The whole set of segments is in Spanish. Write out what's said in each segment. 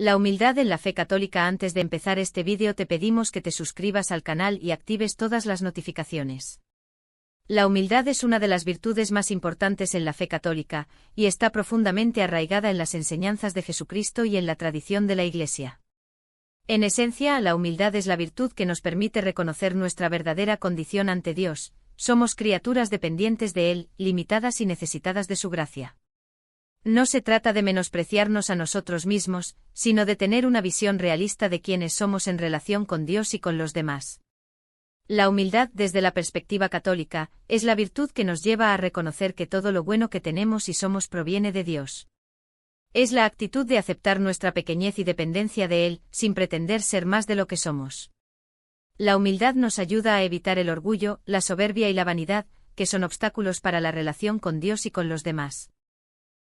La humildad en la fe católica. Antes de empezar este vídeo te pedimos que te suscribas al canal y actives todas las notificaciones. La humildad es una de las virtudes más importantes en la fe católica, y está profundamente arraigada en las enseñanzas de Jesucristo y en la tradición de la Iglesia. En esencia, la humildad es la virtud que nos permite reconocer nuestra verdadera condición ante Dios. Somos criaturas dependientes de Él, limitadas y necesitadas de su gracia. No se trata de menospreciarnos a nosotros mismos, sino de tener una visión realista de quiénes somos en relación con Dios y con los demás. La humildad, desde la perspectiva católica, es la virtud que nos lleva a reconocer que todo lo bueno que tenemos y somos proviene de Dios. Es la actitud de aceptar nuestra pequeñez y dependencia de Él, sin pretender ser más de lo que somos. La humildad nos ayuda a evitar el orgullo, la soberbia y la vanidad, que son obstáculos para la relación con Dios y con los demás.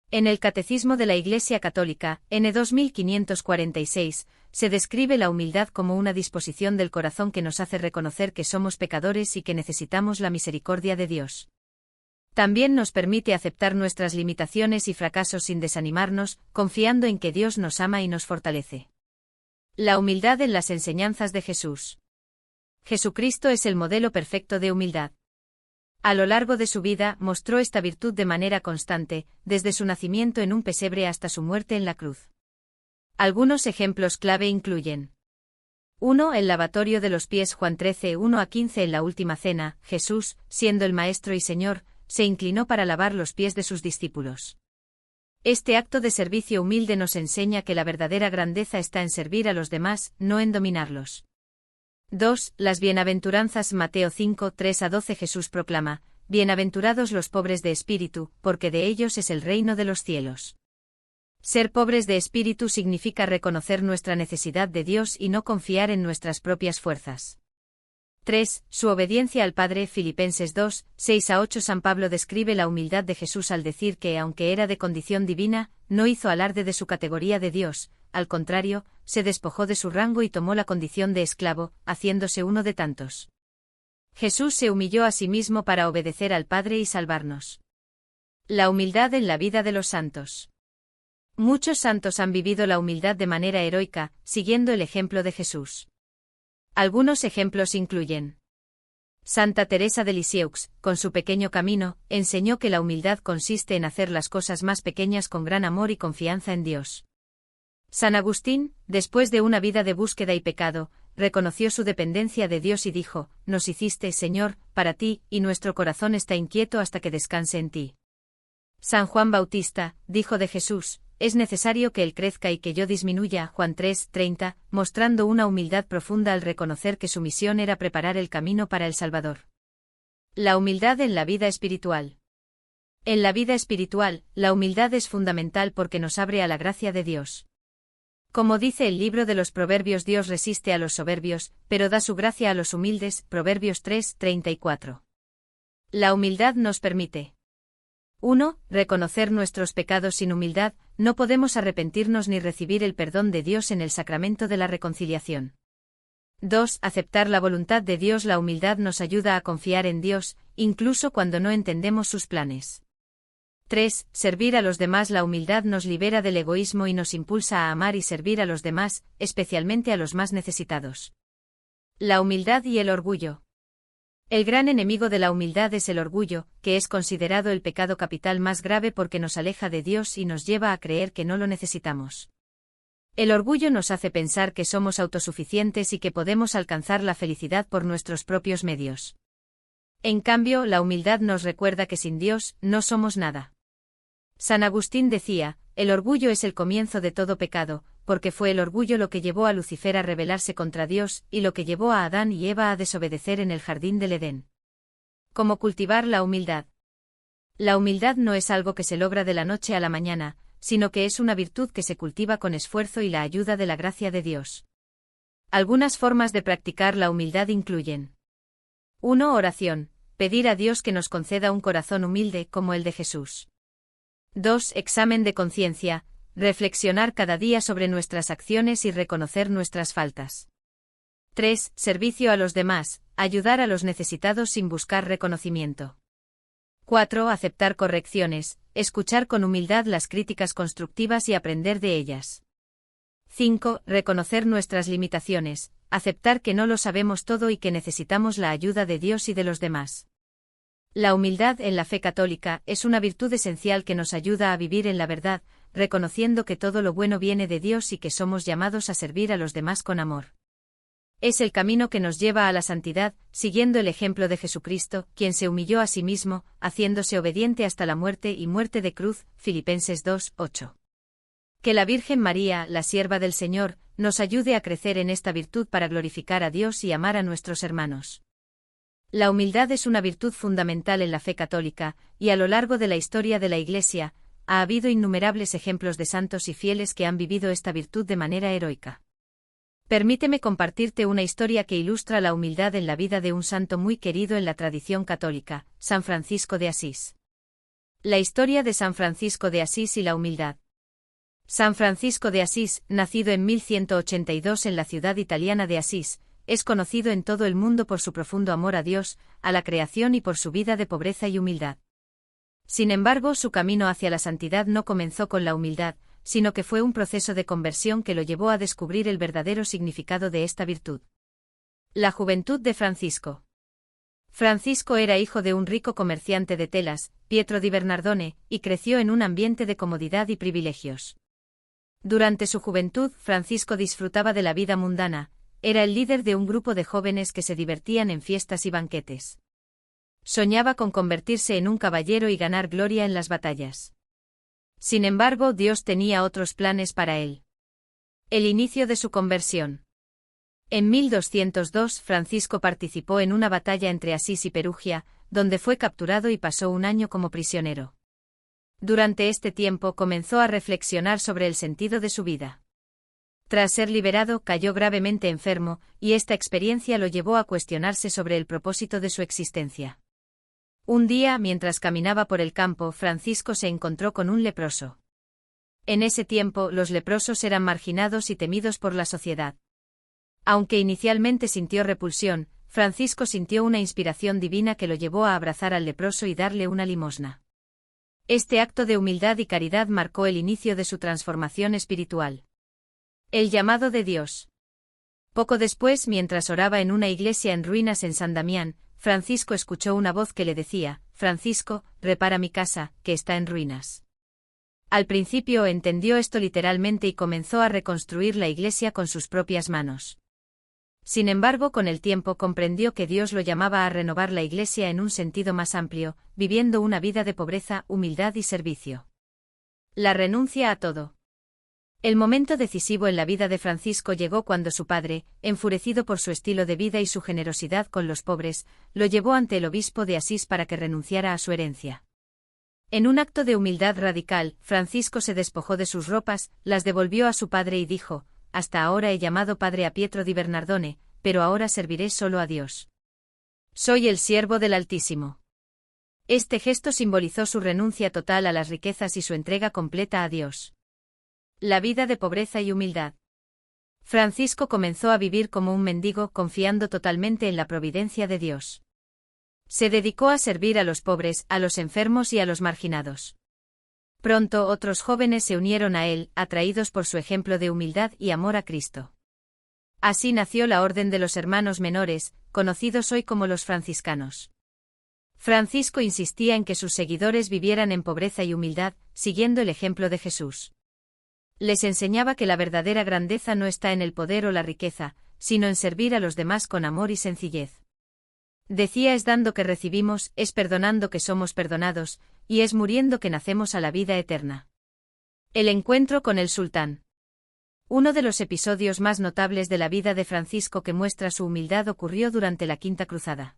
En el Catecismo de la Iglesia Católica, N. 2546, se describe la humildad como una disposición del corazón que nos hace reconocer que somos pecadores y que necesitamos la misericordia de Dios. También nos permite aceptar nuestras limitaciones y fracasos sin desanimarnos, confiando en que Dios nos ama y nos fortalece. La humildad en las enseñanzas de Jesús. Jesucristo es el modelo perfecto de humildad. A lo largo de su vida, mostró esta virtud de manera constante, desde su nacimiento en un pesebre hasta su muerte en la cruz. Algunos ejemplos clave incluyen: 1. El lavatorio de los pies. Juan 13, 1-15. En la última cena, Jesús, siendo el Maestro y Señor, se inclinó para lavar los pies de sus discípulos. Este acto de servicio humilde nos enseña que la verdadera grandeza está en servir a los demás, no en dominarlos. 2. Las bienaventuranzas. Mateo 5, 3-12. Jesús proclama: Bienaventurados los pobres de espíritu, porque de ellos es el reino de los cielos. Ser pobres de espíritu significa reconocer nuestra necesidad de Dios y no confiar en nuestras propias fuerzas. 3. Su obediencia al Padre. Filipenses 2, 6-8. San Pablo describe la humildad de Jesús al decir que, aunque era de condición divina, no hizo alarde de su categoría de Dios. Al contrario, se despojó de su rango y tomó la condición de esclavo, haciéndose uno de tantos. Jesús se humilló a sí mismo para obedecer al Padre y salvarnos. La humildad en la vida de los santos. Muchos santos han vivido la humildad de manera heroica, siguiendo el ejemplo de Jesús. Algunos ejemplos incluyen: Santa Teresa de Lisieux, con su pequeño camino, enseñó que la humildad consiste en hacer las cosas más pequeñas con gran amor y confianza en Dios. San Agustín, después de una vida de búsqueda y pecado, reconoció su dependencia de Dios y dijo: Nos hiciste, Señor, para ti, y nuestro corazón está inquieto hasta que descanse en ti. San Juan Bautista, dijo de Jesús: Es necesario que Él crezca y que yo disminuya. Juan 3, 30, mostrando una humildad profunda al reconocer que su misión era preparar el camino para el Salvador. La humildad en la vida espiritual. En la vida espiritual, la humildad es fundamental porque nos abre a la gracia de Dios. Como dice el libro de los Proverbios, Dios resiste a los soberbios, pero da su gracia a los humildes. Proverbios 3, 34. La humildad nos permite: 1. Reconocer nuestros pecados. Sin humildad, no podemos arrepentirnos ni recibir el perdón de Dios en el sacramento de la reconciliación. 2. Aceptar la voluntad de Dios. La humildad nos ayuda a confiar en Dios, incluso cuando no entendemos sus planes. 3. Servir a los demás. La humildad nos libera del egoísmo y nos impulsa a amar y servir a los demás, especialmente a los más necesitados. La humildad y el orgullo. El gran enemigo de la humildad es el orgullo, que es considerado el pecado capital más grave porque nos aleja de Dios y nos lleva a creer que no lo necesitamos. El orgullo nos hace pensar que somos autosuficientes y que podemos alcanzar la felicidad por nuestros propios medios. En cambio, la humildad nos recuerda que sin Dios, no somos nada. San Agustín decía: El orgullo es el comienzo de todo pecado, porque fue el orgullo lo que llevó a Lucifer a rebelarse contra Dios, y lo que llevó a Adán y Eva a desobedecer en el jardín del Edén. ¿Cómo cultivar la humildad? La humildad no es algo que se logra de la noche a la mañana, sino que es una virtud que se cultiva con esfuerzo y la ayuda de la gracia de Dios. Algunas formas de practicar la humildad incluyen: 1. Oración. Pedir a Dios que nos conceda un corazón humilde como el de Jesús. 2. Examen de conciencia. Reflexionar cada día sobre nuestras acciones y reconocer nuestras faltas. 3. Servicio a los demás. Ayudar a los necesitados sin buscar reconocimiento. 4. Aceptar correcciones. Escuchar con humildad las críticas constructivas y aprender de ellas. 5. Reconocer nuestras limitaciones, aceptar que no lo sabemos todo y que necesitamos la ayuda de Dios y de los demás. La humildad en la fe católica es una virtud esencial que nos ayuda a vivir en la verdad, reconociendo que todo lo bueno viene de Dios y que somos llamados a servir a los demás con amor. Es el camino que nos lleva a la santidad, siguiendo el ejemplo de Jesucristo, quien se humilló a sí mismo, haciéndose obediente hasta la muerte y muerte de cruz. Filipenses 2:8. Que la Virgen María, la sierva del Señor, nos ayude a crecer en esta virtud para glorificar a Dios y amar a nuestros hermanos. La humildad es una virtud fundamental en la fe católica, y a lo largo de la historia de la Iglesia, ha habido innumerables ejemplos de santos y fieles que han vivido esta virtud de manera heroica. Permíteme compartirte una historia que ilustra la humildad en la vida de un santo muy querido en la tradición católica, San Francisco de Asís. La historia de San Francisco de Asís y la humildad. San Francisco de Asís, nacido en 1182 en la ciudad italiana de Asís, es conocido en todo el mundo por su profundo amor a Dios, a la creación y por su vida de pobreza y humildad. Sin embargo, su camino hacia la santidad no comenzó con la humildad, sino que fue un proceso de conversión que lo llevó a descubrir el verdadero significado de esta virtud. La juventud de Francisco. Francisco era hijo de un rico comerciante de telas, Pietro di Bernardone, y creció en un ambiente de comodidad y privilegios. Durante su juventud, Francisco disfrutaba de la vida mundana, era el líder de un grupo de jóvenes que se divertían en fiestas y banquetes. Soñaba con convertirse en un caballero y ganar gloria en las batallas. Sin embargo, Dios tenía otros planes para él. El inicio de su conversión. En 1202, Francisco participó en una batalla entre Asís y Perugia, donde fue capturado y pasó un año como prisionero. Durante este tiempo comenzó a reflexionar sobre el sentido de su vida. Tras ser liberado, cayó gravemente enfermo, y esta experiencia lo llevó a cuestionarse sobre el propósito de su existencia. Un día, mientras caminaba por el campo, Francisco se encontró con un leproso. En ese tiempo, los leprosos eran marginados y temidos por la sociedad. Aunque inicialmente sintió repulsión, Francisco sintió una inspiración divina que lo llevó a abrazar al leproso y darle una limosna. Este acto de humildad y caridad marcó el inicio de su transformación espiritual. El llamado de Dios. Poco después, mientras oraba en una iglesia en ruinas en San Damián, Francisco escuchó una voz que le decía: «Francisco, repara mi casa, que está en ruinas». Al principio entendió esto literalmente y comenzó a reconstruir la iglesia con sus propias manos. Sin embargo, con el tiempo comprendió que Dios lo llamaba a renovar la iglesia en un sentido más amplio, viviendo una vida de pobreza, humildad y servicio. La renuncia a todo. El momento decisivo en la vida de Francisco llegó cuando su padre, enfurecido por su estilo de vida y su generosidad con los pobres, lo llevó ante el obispo de Asís para que renunciara a su herencia. En un acto de humildad radical, Francisco se despojó de sus ropas, las devolvió a su padre y dijo: «Hasta ahora he llamado padre a Pietro di Bernardone, pero ahora serviré solo a Dios. Soy el siervo del Altísimo». Este gesto simbolizó su renuncia total a las riquezas y su entrega completa a Dios. La vida de pobreza y humildad. Francisco comenzó a vivir como un mendigo, confiando totalmente en la providencia de Dios. Se dedicó a servir a los pobres, a los enfermos y a los marginados. Pronto otros jóvenes se unieron a él, atraídos por su ejemplo de humildad y amor a Cristo. Así nació la Orden de los Hermanos Menores, conocidos hoy como los franciscanos. Francisco insistía en que sus seguidores vivieran en pobreza y humildad, siguiendo el ejemplo de Jesús. Les enseñaba que la verdadera grandeza no está en el poder o la riqueza, sino en servir a los demás con amor y sencillez. Decía: es dando que recibimos, es perdonando que somos perdonados, y es muriendo que nacemos a la vida eterna. El encuentro con el sultán. Uno de los episodios más notables de la vida de Francisco que muestra su humildad ocurrió durante la Quinta Cruzada.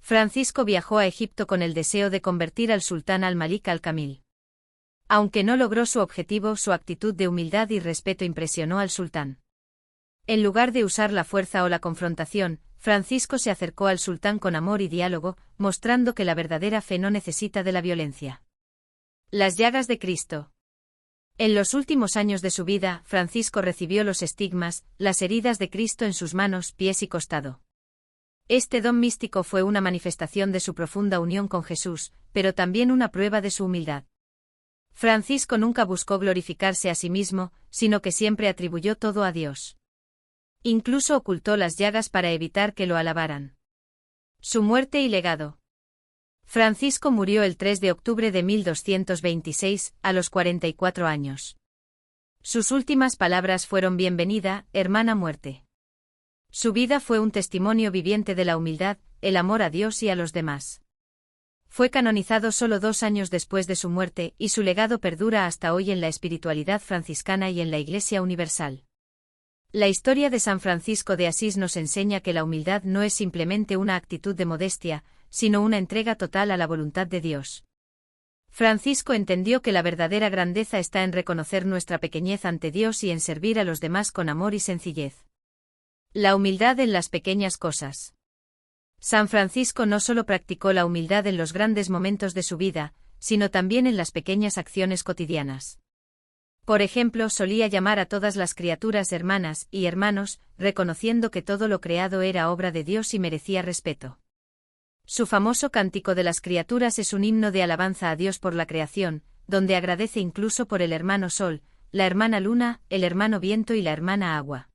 Francisco viajó a Egipto con el deseo de convertir al sultán al-Malik al-Kamil. Aunque no logró su objetivo, su actitud de humildad y respeto impresionó al sultán. En lugar de usar la fuerza o la confrontación, Francisco se acercó al sultán con amor y diálogo, mostrando que la verdadera fe no necesita de la violencia. Las llagas de Cristo. En los últimos años de su vida, Francisco recibió los estigmas, las heridas de Cristo en sus manos, pies y costado. Este don místico fue una manifestación de su profunda unión con Jesús, pero también una prueba de su humildad. Francisco nunca buscó glorificarse a sí mismo, sino que siempre atribuyó todo a Dios. Incluso ocultó las llagas para evitar que lo alabaran. Su muerte y legado. Francisco murió el 3 de octubre de 1226, a los 44 años. Sus últimas palabras fueron: bienvenida, hermana muerte. Su vida fue un testimonio viviente de la humildad, el amor a Dios y a los demás. Fue canonizado solo 2 años después de su muerte, y su legado perdura hasta hoy en la espiritualidad franciscana y en la Iglesia universal. La historia de San Francisco de Asís nos enseña que la humildad no es simplemente una actitud de modestia, sino una entrega total a la voluntad de Dios. Francisco entendió que la verdadera grandeza está en reconocer nuestra pequeñez ante Dios y en servir a los demás con amor y sencillez. La humildad en las pequeñas cosas. San Francisco no solo practicó la humildad en los grandes momentos de su vida, sino también en las pequeñas acciones cotidianas. Por ejemplo, solía llamar a todas las criaturas hermanas y hermanos, reconociendo que todo lo creado era obra de Dios y merecía respeto. Su famoso Cántico de las Criaturas es un himno de alabanza a Dios por la creación, donde agradece incluso por el hermano Sol, la hermana Luna, el hermano Viento y la hermana Agua.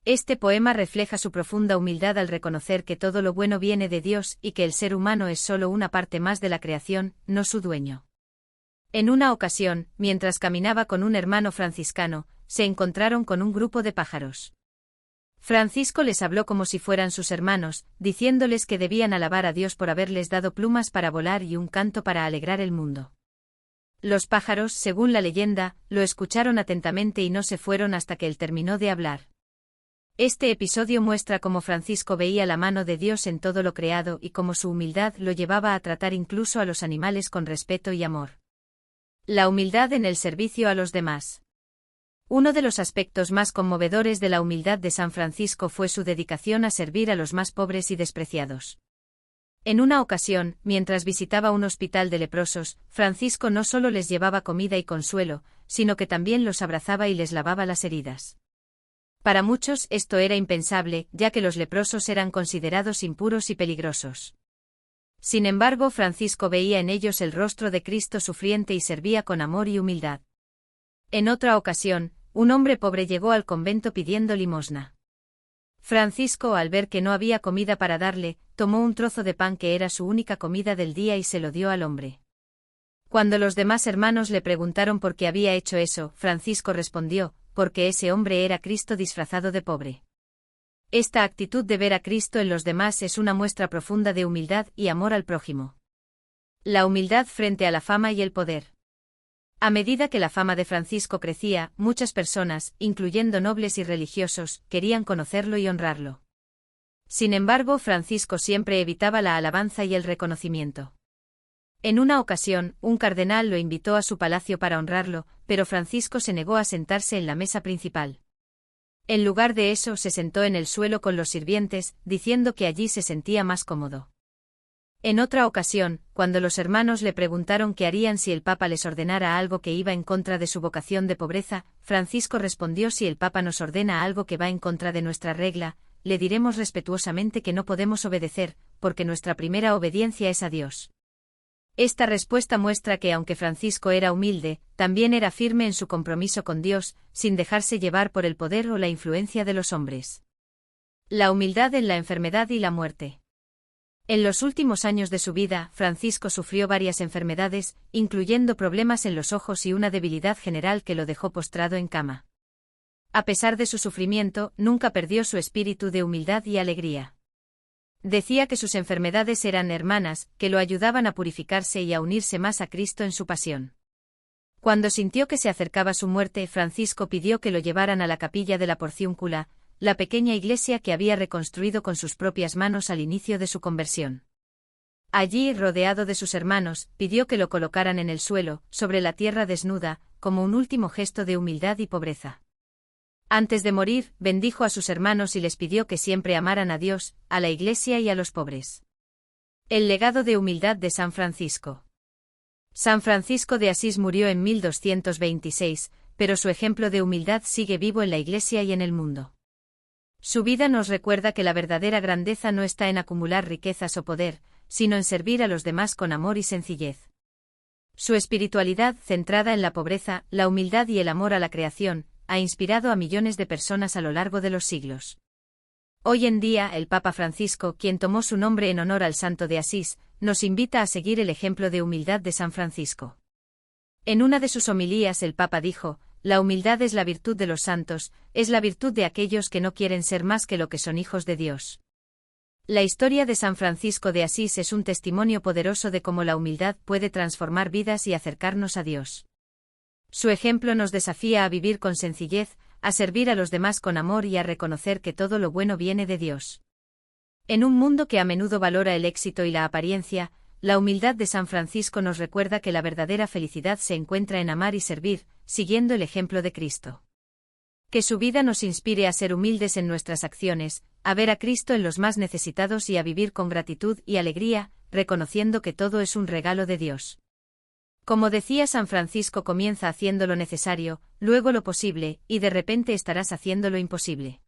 Este poema refleja su profunda humildad al reconocer que todo lo bueno viene de Dios y que el ser humano es solo una parte más de la creación, no su dueño. En una ocasión, mientras caminaba con un hermano franciscano, se encontraron con un grupo de pájaros. Francisco les habló como si fueran sus hermanos, diciéndoles que debían alabar a Dios por haberles dado plumas para volar y un canto para alegrar el mundo. Los pájaros, según la leyenda, lo escucharon atentamente y no se fueron hasta que él terminó de hablar. Este episodio muestra cómo Francisco veía la mano de Dios en todo lo creado y cómo su humildad lo llevaba a tratar incluso a los animales con respeto y amor. La humildad en el servicio a los demás. Uno de los aspectos más conmovedores de la humildad de San Francisco fue su dedicación a servir a los más pobres y despreciados. En una ocasión, mientras visitaba un hospital de leprosos, Francisco no solo les llevaba comida y consuelo, sino que también los abrazaba y les lavaba las heridas. Para muchos esto era impensable, ya que los leprosos eran considerados impuros y peligrosos. Sin embargo, Francisco veía en ellos el rostro de Cristo sufriente y servía con amor y humildad. En otra ocasión, un hombre pobre llegó al convento pidiendo limosna. Francisco, al ver que no había comida para darle, tomó un trozo de pan que era su única comida del día y se lo dio al hombre. Cuando los demás hermanos le preguntaron por qué había hecho eso, Francisco respondió: porque ese hombre era Cristo disfrazado de pobre. Esta actitud de ver a Cristo en los demás es una muestra profunda de humildad y amor al prójimo. La humildad frente a la fama y el poder. A medida que la fama de Francisco crecía, muchas personas, incluyendo nobles y religiosos, querían conocerlo y honrarlo. Sin embargo, Francisco siempre evitaba la alabanza y el reconocimiento. En una ocasión, un cardenal lo invitó a su palacio para honrarlo, pero Francisco se negó a sentarse en la mesa principal. En lugar de eso, se sentó en el suelo con los sirvientes, diciendo que allí se sentía más cómodo. En otra ocasión, cuando los hermanos le preguntaron qué harían si el Papa les ordenara algo que iba en contra de su vocación de pobreza, Francisco respondió: si el Papa nos ordena algo que va en contra de nuestra regla, le diremos respetuosamente que no podemos obedecer, porque nuestra primera obediencia es a Dios. Esta respuesta muestra que aunque Francisco era humilde, también era firme en su compromiso con Dios, sin dejarse llevar por el poder o la influencia de los hombres. La humildad en la enfermedad y la muerte. En los últimos años de su vida, Francisco sufrió varias enfermedades, incluyendo problemas en los ojos y una debilidad general que lo dejó postrado en cama. A pesar de su sufrimiento, nunca perdió su espíritu de humildad y alegría. Decía que sus enfermedades eran hermanas, que lo ayudaban a purificarse y a unirse más a Cristo en su pasión. Cuando sintió que se acercaba su muerte, Francisco pidió que lo llevaran a la capilla de la Porciúncula, la pequeña iglesia que había reconstruido con sus propias manos al inicio de su conversión. Allí, rodeado de sus hermanos, pidió que lo colocaran en el suelo, sobre la tierra desnuda, como un último gesto de humildad y pobreza. Antes de morir, bendijo a sus hermanos y les pidió que siempre amaran a Dios, a la Iglesia y a los pobres. El legado de humildad de San Francisco. San Francisco de Asís murió en 1226, pero su ejemplo de humildad sigue vivo en la Iglesia y en el mundo. Su vida nos recuerda que la verdadera grandeza no está en acumular riquezas o poder, sino en servir a los demás con amor y sencillez. Su espiritualidad, centrada en la pobreza, la humildad y el amor a la creación, ha inspirado a millones de personas a lo largo de los siglos. Hoy en día, el Papa Francisco, quien tomó su nombre en honor al Santo de Asís, nos invita a seguir el ejemplo de humildad de San Francisco. En una de sus homilías el Papa dijo: «La humildad es la virtud de los santos, es la virtud de aquellos que no quieren ser más que lo que son hijos de Dios». La historia de San Francisco de Asís es un testimonio poderoso de cómo la humildad puede transformar vidas y acercarnos a Dios. Su ejemplo nos desafía a vivir con sencillez, a servir a los demás con amor y a reconocer que todo lo bueno viene de Dios. En un mundo que a menudo valora el éxito y la apariencia, la humildad de San Francisco nos recuerda que la verdadera felicidad se encuentra en amar y servir, siguiendo el ejemplo de Cristo. Que su vida nos inspire a ser humildes en nuestras acciones, a ver a Cristo en los más necesitados y a vivir con gratitud y alegría, reconociendo que todo es un regalo de Dios. Como decía San Francisco, comienza haciendo lo necesario, luego lo posible, y de repente estarás haciendo lo imposible.